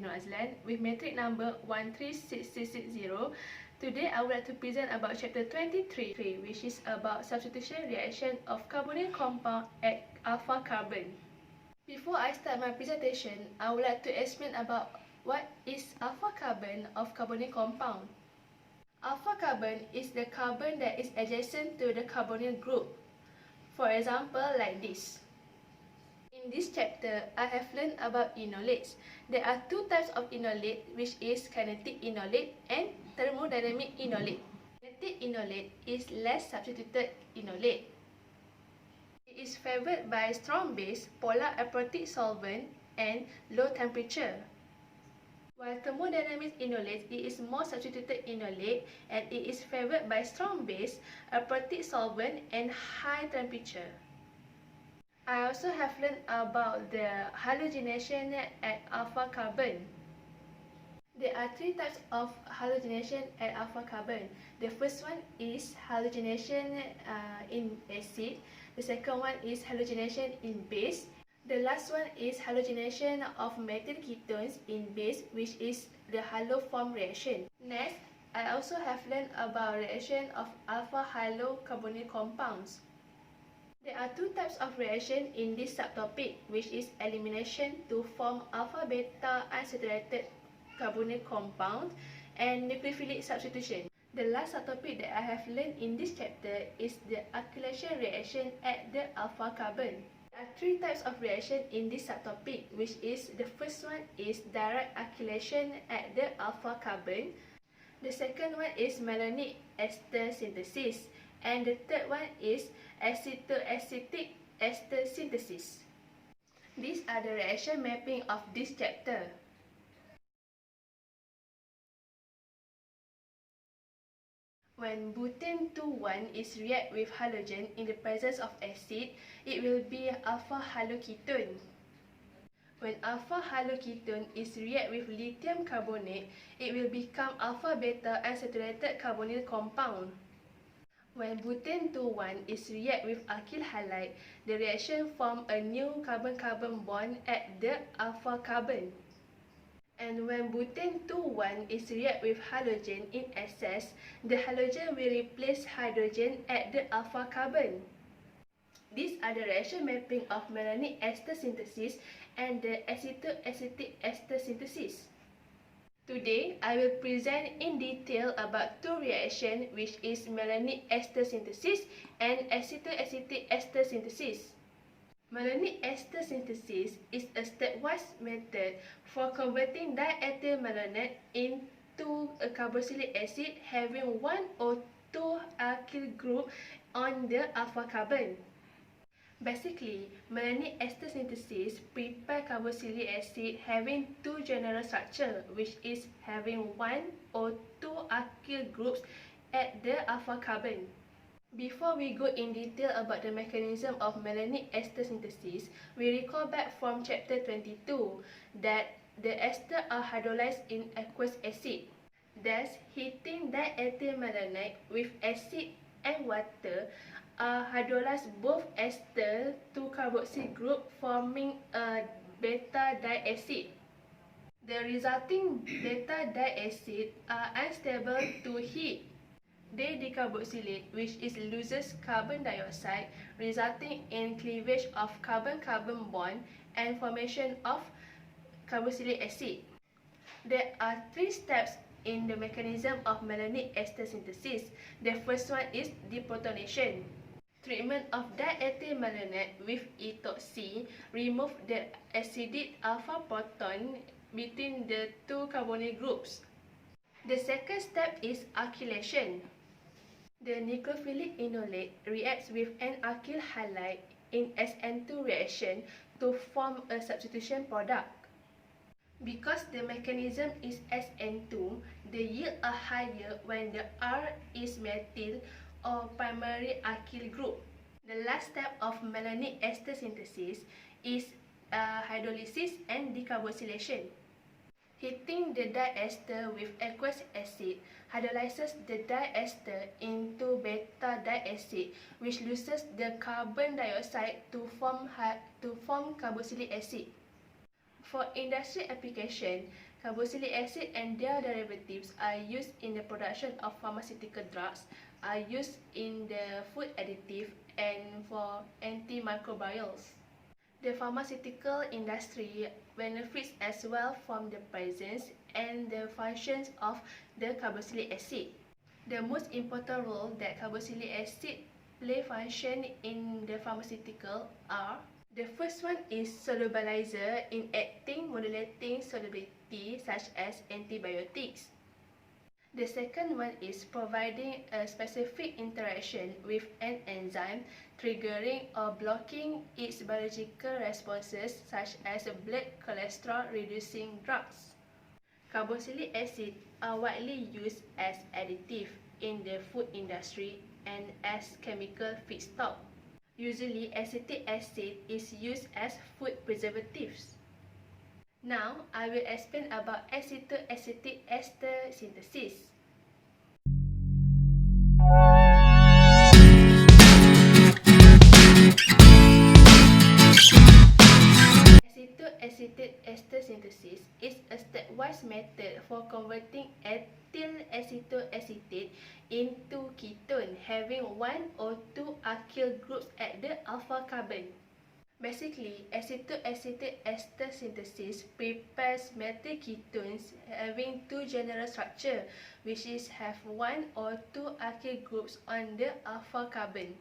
Nur Azlan with metric number 136660. Today I would like to present about chapter 23, which is about substitution reaction of carbonyl compound at alpha carbon. Before I start my presentation, I would like to explain about what is alpha carbon of carbonyl compound. Alpha carbon is the carbon that is adjacent to the carbonyl group. For example, like this. In this chapter, I have learned about enolates. There are two types of enolate, which is kinetic enolate and thermodynamic enolate. Kinetic enolate is less substituted enolate. It is favored by strong base, polar aprotic solvent, and low temperature. While thermodynamic enolate, it is more substituted enolate and it is favored by strong base, aprotic solvent, and high temperature. I also have learned about the halogenation at alpha carbon. There are three types of halogenation at alpha carbon. The first one is halogenation in acid. The second one is halogenation in base. The last one is halogenation of methyl ketones in base, which is the halo-form reaction. Next, I also have learned about reaction of alpha-halo carbonyl compounds. There are two types of reaction in this subtopic, which is elimination to form alpha-beta unsaturated carbonyl compound and nucleophilic substitution. The last subtopic that I have learned in this chapter is the alkylation reaction at the alpha carbon. There are three types of reaction in this subtopic, which is the first one is direct alkylation at the alpha carbon. The second one is malonic ester synthesis. And the third one is acetoacetic ester synthesis. These are the reaction mapping of this chapter. When butane 2,1 is react with halogen in the presence of acid, it will be alpha haloketone. When alpha haloketone is react with lithium carbonate, it will become alpha beta unsaturated carbonyl compound. When butane 2,1 is react with alkyl halide, the reaction form a new carbon-carbon bond at the alpha carbon. And when butane 2,1 is react with halogen in excess, the halogen will replace hydrogen at the alpha carbon. These are the reaction mapping of malonic ester synthesis and the acetoacetic ester synthesis. Today, I will present in detail about two reactions, which is malonic ester synthesis and acetoacetic ester synthesis. Malonic ester synthesis is a stepwise method for converting diethyl malonate into a carboxylic acid having one or two alkyl group on the alpha carbon. Basically, malonic ester synthesis prepare carboxylic acid having two general structure, which is having one or two alkyl groups at the alpha carbon. Before we go in detail about the mechanism of malonic ester synthesis, we recall back from chapter 22 that the ester are hydrolyzed in aqueous acid. Thus, heating diethyl malonate with acid and water hydrolyze both ester to carboxyl group, forming a beta diacid. The resulting beta diacid are unstable to heat. They decarboxylate, which is loses carbon dioxide, resulting in cleavage of carbon-carbon bond and formation of carboxylic acid. There are three steps in the mechanism of malonic ester synthesis. The first one is deprotonation. Treatment of diethyl malonate with etoxy remove the acidic alpha proton between the two carbonyl groups. The second step is alkylation. The nucleophilic enolate reacts with an alkyl halide in SN2 reaction to form a substitution product. Because the mechanism is SN2, the yield are higher when the R is methyl or primary alkyl group. The last step of malonic ester synthesis is hydrolysis and decarboxylation. Heating the diester with aqueous acid hydrolyzes the diester into beta diacid, which loses the carbon dioxide to form carboxylic acid. For industrial application, Carboxylic acid and their derivatives are used in the production of pharmaceutical drugs, are used in the food additive, and for antimicrobials. The pharmaceutical industry benefits as well from the presence and the functions of the carboxylic acid. The most important role that carboxylic acid play function in the pharmaceutical are: the first one is solubilizer in acting modulating solubility such as antibiotics. The second one is providing a specific interaction with an enzyme, triggering or blocking its biological responses such as blood cholesterol reducing drugs. Carboxylic acid are widely used as additive in the food industry and as chemical feedstock. Usually, acetic acid is used as food preservatives. Now, I will explain about acetoacetic ester synthesis. Acetoacetic ester synthesis is a stepwise method for converting ethyl acetoacetate into ketone having one or two alkyl groups at the alpha carbon. Basically, acetoacetic ester synthesis prepares methyl ketones having two general structure, which is have one or two alkyl groups on the alpha carbon.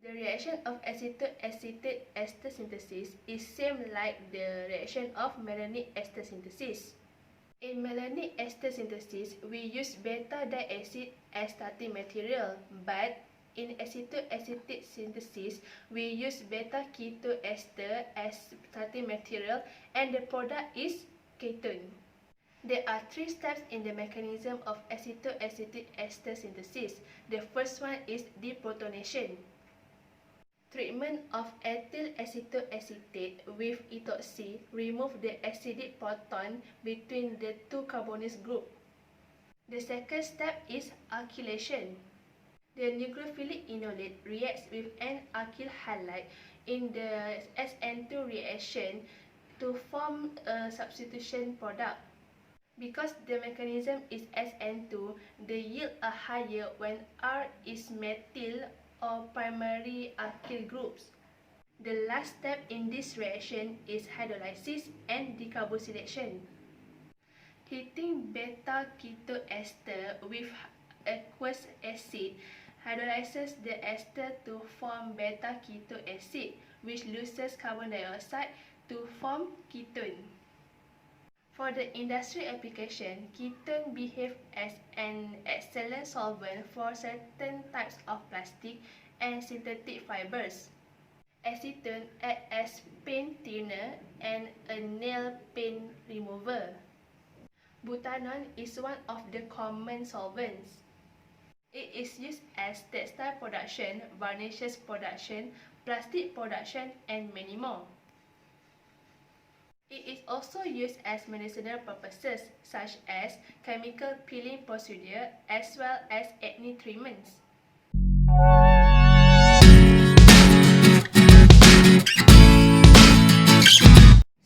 The reaction of acetoacetate ester synthesis is same like the reaction of malonic ester synthesis. In malonic ester synthesis, we use beta diacid as starting material, but in acetoacetate synthesis, we use beta ketoester as starting material and the product is ketone. There are three steps in the mechanism of acetoacetic ester synthesis. The first one is deprotonation. Treatment of ethyl acetoacetate with epoxy remove the acidic proton between the two carbonyl groups. The second step is alkylation. The nucleophilic enolate reacts with an alkyl halide in the SN2 reaction to form a substitution product. Because the mechanism is SN2, the yield are higher when R is methyl or primary alkyl groups. The last step in this reaction is hydrolysis and decarboxylation. Heating beta ketoester with aqueous acid hydrolyzes the ester to form beta ketoacid, which loses carbon dioxide to form ketone. For the industry application, ketone behave as an excellent solvent for certain types of plastic and synthetic fibers. Acetone acts as paint thinner and a nail paint remover. Butanol is one of the common solvents. It is used as textile production, varnishes production, plastic production, and many more. It is also used as medicinal purposes such as chemical peeling procedure as well as acne treatments.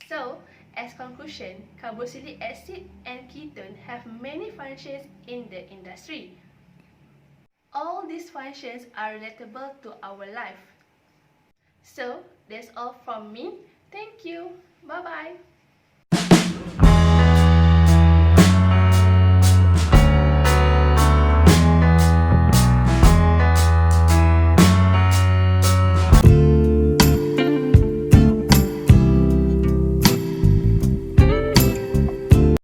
So, as conclusion, carboxylic acid and ketone have many functions in the industry. All these functions are relatable to our life. So, that's all from me. Thank you. Bye-bye.